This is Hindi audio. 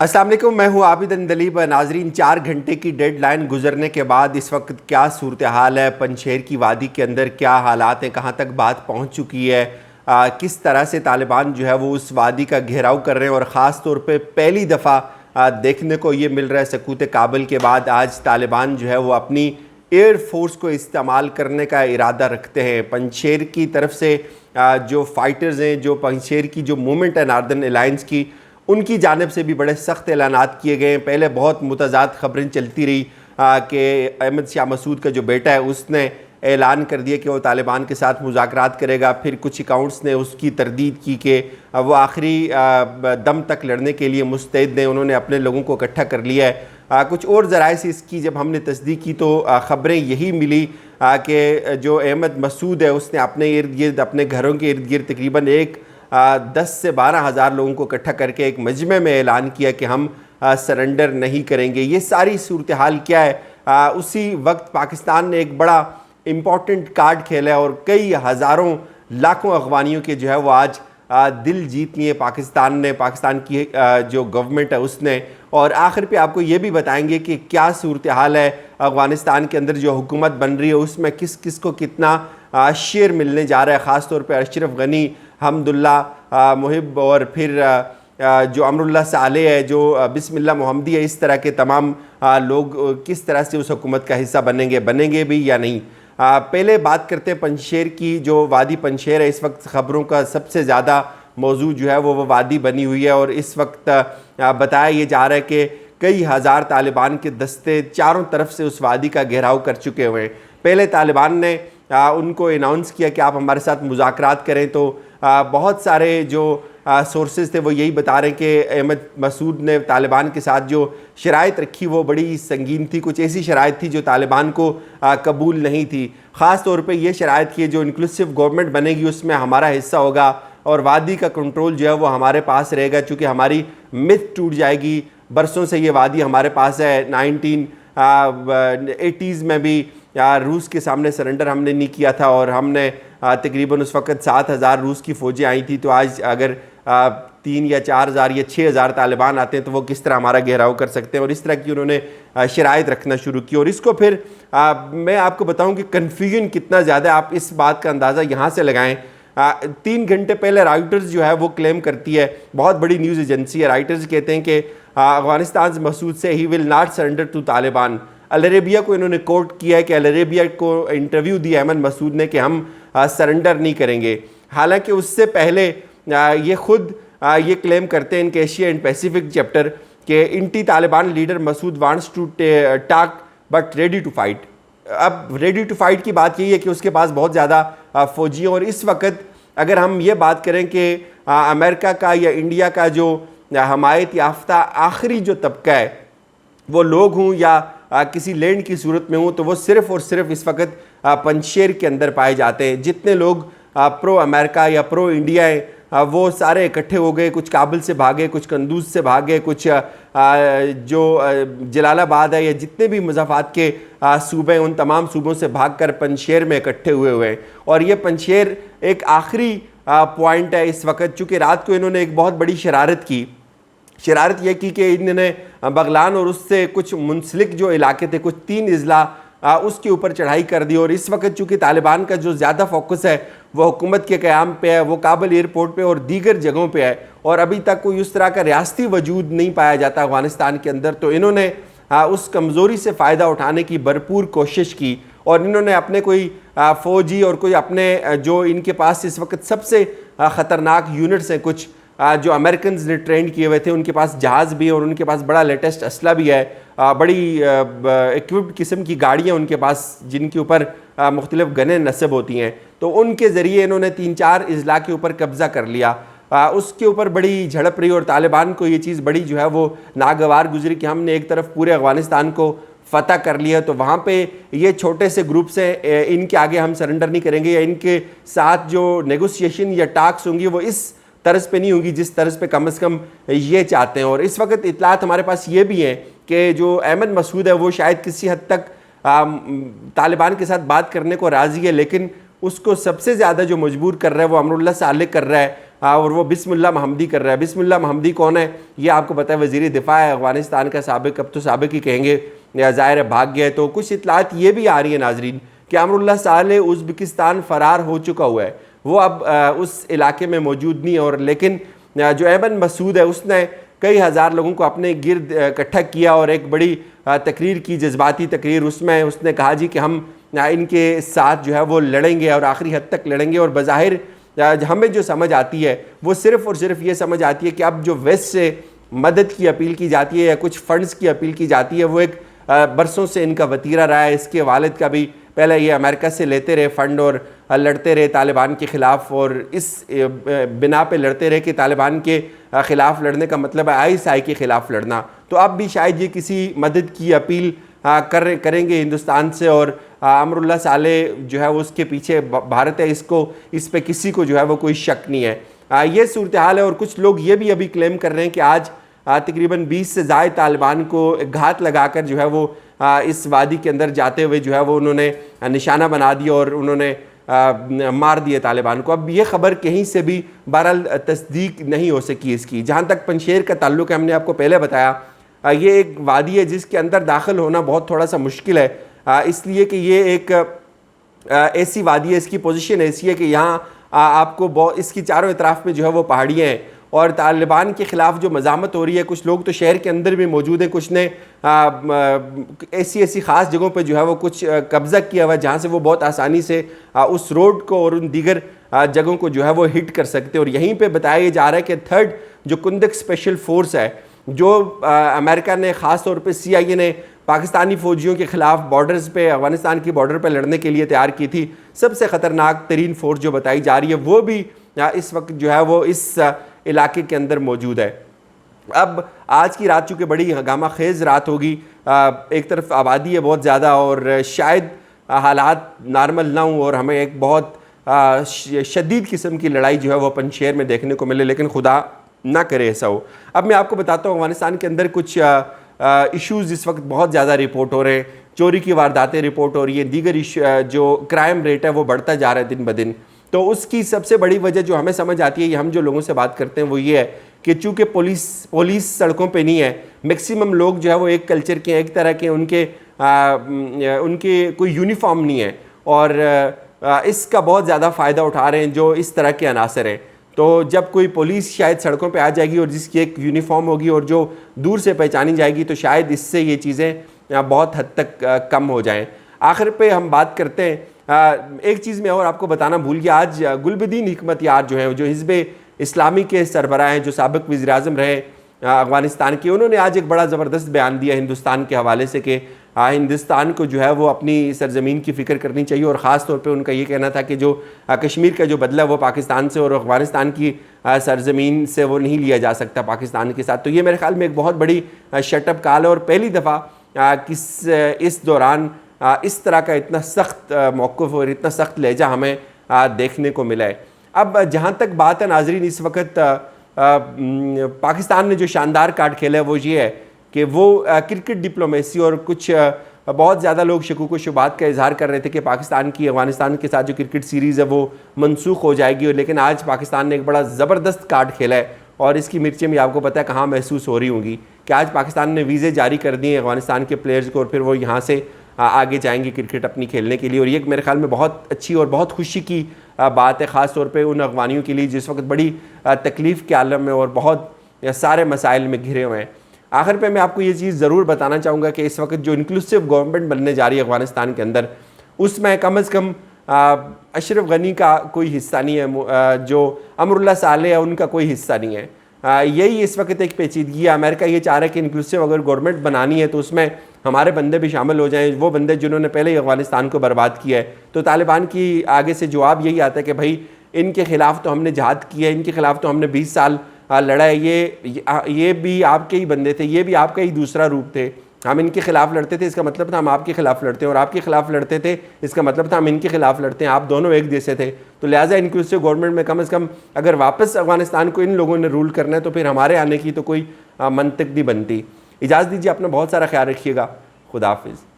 अस्सलाम वालेकुम, मैं हूँ आबिद अंदलीब। नाजरीन, 4 घंटे की डेडलाइन गुजरने के बाद इस वक्त क्या सूरत हाल है, पंजशेर की वादी के अंदर क्या हालात हैं, कहाँ तक बात पहुँच चुकी है, किस तरह से तालिबान जो है वो उस वादी का घेराव कर रहे हैं और ख़ास तौर पे पहली दफ़ा देखने को ये मिल रहा है सकूत काबुल के बाद आज तालिबान जो है वो अपनी एयर फोर्स को इस्तेमाल करने का इरादा रखते हैं। पंजशेर की तरफ से जो फाइटर्स हैं, जो पंजशेर की जो मूवमेंट है नॉर्दर्न अलायंस की, उनकी जानिब से भी बड़े सख्त ऐलानात किए गए हैं। पहले बहुत मुतज़ाद ख़बरें चलती रही कि अहमद शाह मसूद का जो बेटा है उसने ऐलान कर दिया कि वो तालिबान के साथ मुज़ाकरात करेगा। फिर कुछ अकाउंट्स ने उसकी तरदीद की कि वो आखिरी दम तक लड़ने के लिए मुस्तैद हैं, उन्होंने अपने लोगों को इकट्ठा कर लिया है। कुछ और ज़राए से इसकी जब हमने तस्दीक की तो ख़बरें यही मिली कि जो अहमद मसूद है उसने अपने इर्द गिर्द, अपने घरों के इर्द गिर्द तकरीबन 10 से 12 हज़ार लोगों को इकट्ठा करके एक मजमे में ऐलान किया कि हम सरेंडर नहीं करेंगे। ये सारी सूरत हाल क्या है? उसी वक्त पाकिस्तान ने एक बड़ा इम्पॉर्टेंट कार्ड खेला है और कई हज़ारों लाखों अफ़गानियों के जो है वो आज दिल जीत लिए पाकिस्तान ने, पाकिस्तान की जो गवर्नमेंट है उसने। और आखिर पे आपको ये भी बताएंगे कि क्या सूरत हाल है अफ़गानिस्तान के अंदर, जो हुकूमत बन रही है उसमें किस किस को कितना शेयर मिलने जा रहा है। ख़ास तौर पे अशरफ गनी, हमदुल्ला मुहिब और फिर जो अमरुल्लाह साले है, जो बिस्मिल्लाह मोहम्मदी है, इस तरह के तमाम लोग किस तरह से उस हुकूमत का हिस्सा बनेंगे भी या नहीं। पहले बात करते हैं पंजशेर की। जो वादी पंजशेर है इस वक्त ख़बरों का सबसे ज़्यादा मौजू जो है वो वादी बनी हुई है और इस वक्त बताया ये जा रहा है कि कई हज़ार तालिबान के दस्ते चारों तरफ से उस वादी का घेराव कर चुके हुए हैं। पहले तालिबान ने उनको अनाउंस किया कि आप हमारे साथ मुज़ाकरात करें, तो बहुत सारे जो सोर्सेज थे वो यही बता रहे हैं कि अहमद मसूद ने तालिबान के साथ जो शराइत रखी वो बड़ी संगीन थी। कुछ ऐसी शराइत थी जो तालिबान को कबूल नहीं थी। ख़ास तौर पे ये शराइत की जो इंक्लूसिव गवर्नमेंट बनेगी उसमें हमारा हिस्सा होगा और वादी का कंट्रोल जो है वो हमारे पास रहेगा, चूँकि हमारी मिथ टूट जाएगी। बरसों से ये वादी हमारे पास है। 1980s में भी रूस के सामने सरेंडर हमने नहीं किया था और हमने तकरीबन उस वक़्त 7,000 रूस की फ़ौजें आई थी। तो आज अगर 3 या 4,000 या 6,000 तालिबान आते हैं तो वो किस तरह हमारा घेराव कर सकते हैं। और इस तरह की उन्होंने शराइत रखना शुरू की। और इसको फिर मैं आपको बताऊं कि कन्फ्यूजन कितना ज़्यादा, आप इस बात का अंदाज़ा यहाँ से लगाएं। 3 घंटे पहले राइटर्स जो है वो क्लेम करती है, बहुत बड़ी न्यूज़ एजेंसी है, राइटर्स कहते हैं कि अफ़गानिस्तान मसूद से ही will not surrender to Taliban. Al Arabiya को इन्होंने कोट किया है कि अल अरेबिया को इंटरव्यू दिया अहमद मसूद ने कि हम सरेंडर नहीं करेंगे। हालांकि उससे पहले ये खुद ये क्लेम करते हैं इनके एशिया एंड पैसिफिक चैप्टर के anti Taliban leader Masood wants to talk but ready to fight. अब रेडी टू फाइट की बात यही है कि उसके पास बहुत ज़्यादा फ़ौजी हैं और इस वक्त अगर हम ये बात करें कि अमेरिका का या इंडिया का जो हमायत याफ्ता आखिरी जो तबका है वो लोग हों या किसी लैंड की सूरत में हों, तो वो सिर्फ़ और सिर्फ इस वक्त पंजशेर के अंदर पाए जाते हैं। जितने लोग प्रो अमेरिका या प्रो इंडिया हैं वो सारे इकट्ठे हो गए। कुछ काबुल से भागे, कुछ कंदूज से भागे, कुछ जो जलालाबाद है या जितने भी मुज़ाफ़ात के सूबे हैं उन तमाम सूबों से भागकर पंजशेर में इकट्ठे हुए हैं। और ये पंजशेर एक आखिरी पॉइंट है इस वक्त, चूँकि रात को इन्होंने एक बहुत बड़ी शरारत की। शरारत यह की कि इन्होंने बगलान और उससे कुछ मुंसलिक जो इलाके थे, कुछ 3 अज़ला उसके ऊपर चढ़ाई कर दी। और इस वक्त चूँकि तालिबान का जो ज़्यादा फोकस है वो हुकूमत के क़याम पे है, वो काबुल एयरपोर्ट पे और दीगर जगहों पे है और अभी तक कोई उस तरह का रियासती वजूद नहीं पाया जाता अफ़गानिस्तान के अंदर। तो इन्होंने उस कमज़ोरी से फ़ायदा उठाने की भरपूर कोशिश की और इन्होंने अपने कोई फ़ौजी और कोई अपने जो इनके पास इस वक्त सबसे ख़तरनाक यूनिट्स हैं, कुछ जो अमेरिकन ने ट्रेंड किए हुए थे, उनके पास जहाज़ भी है और उनके पास बड़ा लेटेस्ट असला भी है, बड़ी इक्विप्ड किस्म की गाड़ियाँ उनके पास जिनके ऊपर मुख्तलिफ गनें नस्ब होती हैं। तो उनके ज़रिए इन्होंने 3-4 अज़ला के ऊपर कब्ज़ा कर लिया। उसके ऊपर बड़ी झड़प रही और तालिबान को ये चीज़ बड़ी जो है वो नागवार गुजरी कि हमने एक तरफ पूरे अफ़गानिस्तान को फ़तह कर लिया, तो वहाँ पे ये छोटे से ग्रुप से इनके आगे हम सरेंडर नहीं करेंगे या इनके साथ जो नेगोशिएशन या टाक्स होंगी वो इस तर्ज पे नहीं होगी जिस तर्ज पे कम से कम ये चाहते हैं। और इस वक्त इतलात हमारे पास ये भी हैं कि जो अहमद मसूद है वो शायद किसी हद तक तालिबान के साथ बात करने को राज़ी है, लेकिन उसको सबसे ज़्यादा जो मजबूर कर रहा है वो अमरुल्लाह साले कर रहा है और वो बिस्मिल्लाह महमदी कर रहा है। बिस्मिल्लाह महमदी कौन है? ये आपको पता है, वज़ीर दिफ़ा है अफ़गानिस्तान का साबिक़, अब तो साबिक़ ही कहेंगे, ज़ाहिर है भाग गया है। तो कुछ इतलात ये भी आ रही है नाज़रीन कि अमरुल्लाह सालेह उज़्बेकिस्तान फ़रार हो चुका हुआ है, वो अब उस इलाके में मौजूद नहीं है। और लेकिन जो ऐमन मसूद है उसने कई हज़ार लोगों को अपने गिर्द इकट्ठा किया और एक बड़ी तकरीर की, जज्बाती तकरीर। उसमें उसने कहा जी कि हम इनके साथ जो है वो लड़ेंगे और आखिरी हद तक लड़ेंगे। और बज़ाहिर हमें जो समझ आती है वो सिर्फ़ और सिर्फ ये समझ आती है कि अब जो वेस्ट से मदद की अपील की जाती है या कुछ फ़ंड्स की अपील की जाती है, वो एक बरसों से इनका वतीरा रहा है। इसके वालिद का भी पहले ये अमेरिका से लेते रहे फ़ंड और लड़ते रहे तालिबान के ख़िलाफ़, और इस बिना पे लड़ते रहे कि तालिबान के ख़िलाफ़ लड़ने का मतलब है ISI के ख़िलाफ़ लड़ना। तो अब भी शायद ये किसी मदद की अपील करेंगे हिंदुस्तान से, और अमरुल्लाह सालेह जो है उसके पीछे भारत है, इस पे किसी को जो है वो कोई शक नहीं है। ये सूरत हाल है। और कुछ लोग ये भी अभी क्लेम कर रहे हैं कि आज तकरीबन 20 से ज़ायद तालिबान को घात लगाकर जो है वो इस वादी के अंदर जाते हुए जो है वो उन्होंने निशाना बना दिया और उन्होंने मार दिए तालिबान को। अब ये ख़बर कहीं से भी बहरहाल तस्दीक नहीं हो सकी इसकी। जहाँ तक पंजशेर का ताल्लुक़ है, हमने आपको पहले बताया, ये एक वादी है जिसके अंदर दाखिल होना बहुत थोड़ा सा मुश्किल है, इसलिए कि ये एक ऐसी वादी है, इसकी पोजीशन ऐसी है कि यहाँ आपको इसकी चारों इतराफ़ में जो है वो पहाड़ियाँ हैं। और तालिबान के ख़िलाफ़ जो मज़ामत हो रही है, कुछ लोग तो शहर के अंदर भी मौजूद हैं, कुछ ने ऐसी ख़ास जगहों पे जो है वो कुछ कब्ज़ा किया हुआ है जहाँ से वो बहुत आसानी से उस रोड को और उन दीगर जगहों को जो है वो हिट कर सकते हैं। और यहीं पे बताया जा रहा है कि थर्ड जो कुंदक स्पेशल फोर्स है, जो अमेरिका ने ख़ास तौर पे CIA ने पाकिस्तानी फ़ौजियों के ख़िलाफ़ बॉर्डर्स पे, अफ़गानिस्तान की बॉर्डर पे लड़ने के लिए तैयार की थी, सबसे ख़तरनाक तरीन फ़ोर्स जो बताई जा रही है, वो भी इस वक्त जो है वो इस इलाके के अंदर मौजूद है। अब आज की रात चूँकि बड़ी हंगामा खेज़ रात होगी, एक तरफ आबादी है बहुत ज़्यादा और शायद हालात नॉर्मल ना हों और हमें एक बहुत शदीद किस्म की लड़ाई जो है वो पंजशेर में देखने को मिले, लेकिन खुदा ना करे ऐसा हो। अब मैं आपको बताता हूँ अफ़गानिस्तान के अंदर कुछ इश्यूज़ इस वक्त बहुत ज़्यादा रिपोर्ट हो रहे हैं। चोरी की वारदातें रिपोर्ट हो रही है, दीगर जो क्राइम रेट है वो बढ़ता जा रहा है दिन ब दिन। तो उसकी सबसे बड़ी वजह जो हमें समझ आती है, ये हम जो लोगों से बात करते हैं, वो ये है कि चूँकि पुलिस सड़कों पे नहीं है, मैक्सिमम लोग जो है वो एक कल्चर के, एक तरह के, उनके कोई यूनिफॉर्म नहीं है और इसका बहुत ज़्यादा फ़ायदा उठा रहे हैं जो इस तरह के अनासर हैं। तो जब कोई पुलिस शायद सड़कों पे आ जाएगी और जिसकी एक यूनिफॉर्म होगी और जो दूर से पहचानी जाएगी, तो शायद इससे ये चीज़ें बहुत हद तक कम हो जाएं। आखिर पे हम बात करते हैं, एक चीज़ मैं और आपको बताना भूल गया, आज गुलबदीन हिकमत यार जो हैं, जो हिज़्ब इस्लामी के सरबराह हैं, जो साबिक़ वज़ीर-ए-आज़म रहे अफ़गानिस्तान के, उन्होंने आज एक बड़ा ज़बरदस्त बयान दिया हिंदुस्तान के हवाले से कि हिंदुस्तान को जो है वो अपनी सरज़मीन की फ़िक्र करनी चाहिए। और ख़ास तौर पे उनका ये कहना था कि जो कश्मीर का जो बदला वो पाकिस्तान से और अफ़गानिस्तान की सरज़मीन से वो नहीं लिया जा सकता पाकिस्तान के साथ। तो ये मेरे ख़्याल में एक बहुत बड़ी शटअप कॉल है और पहली दफ़ा इस दौरान इस तरह का इतना सख्त मौक़िफ़ और इतना सख्त लहजा हमें देखने को मिला है। अब जहाँ तक बात है नाज़रीन, इस वक्त पाकिस्तान ने जो शानदार कार्ड खेला है वो ये है कि वो क्रिकेट डिप्लोमेसी, और कुछ बहुत ज़्यादा लोग शकूक व शुबात का इजहार कर रहे थे कि पाकिस्तान की अफ़गानिस्तान के साथ जो क्रिकेट सीरीज़ है वो मनसूख हो जाएगी। लेकिन आज पाकिस्तान ने एक बड़ा ज़बरदस्त कार्ड खेला है और इसकी मिर्चें भी आपको पता है कहाँ महसूस हो रही होंगी कि आज पाकिस्तान ने वीज़े जारी कर दिए अफ़गानिस्तान के प्लेयर्स को और फिर वो यहाँ से आगे जाएंगे क्रिकेट अपनी खेलने के लिए। और ये मेरे ख्याल में बहुत अच्छी और बहुत खुशी की बात है, ख़ास तौर पे उन अफ़गानियों के लिए जिस वक्त बड़ी तकलीफ़ के आलम में और बहुत सारे मसाइल में घिरे हुए हैं। आखिर पे मैं आपको ये चीज़ ज़रूर बताना चाहूँगा कि इस वक्त जो इंक्लूसिव गवर्नमेंट बनने जा रही है अफ़गानिस्तान के अंदर, उसमें कम अज़ कम अशरफ गनी का कोई हिस्सा नहीं है, जो अमरुल्लाह सालेह है उनका कोई हिस्सा नहीं है। यही इस वक्त एक पेचीदगी है। अमेरिका ये चाह रहा है कि इंक्लूसिव अगर गवर्नमेंट बनानी है तो उसमें हमारे बंदे भी शामिल हो जाएं, वो बंदे जिन्होंने पहले ही अफ़गानिस्तान को बर्बाद किया है। तो तालिबान की आगे से जवाब यही आता है कि भाई इनके ख़िलाफ़ तो हमने जहाद किया है, इनके ख़िलाफ़ तो हमने 20 साल लड़ा है, ये भी आपके ही बंदे थे, ये भी आपका ही दूसरा रूप थे। हम इनके ख़िलाफ़ लड़ते थे, इसका मतलब था हम आपके ख़िलाफ़ लड़ते हैं, और आपके ख़िलाफ़ लड़ते थे इसका मतलब था हम इनके ख़िलाफ़ लड़ते हैं। आप दोनों एक जैसे थे। तो लिहाजा इंक्लूसिव गवर्नमेंट में कम से कम अगर वापस अफ़गानिस्तान को इन लोगों ने रूल करना है तो फिर हमारे आने की तो कोई मंतक नहीं बनती। इजाज़त दीजिए, अपना बहुत सारा ख्याल रखिएगा। खुदा हाफिज़।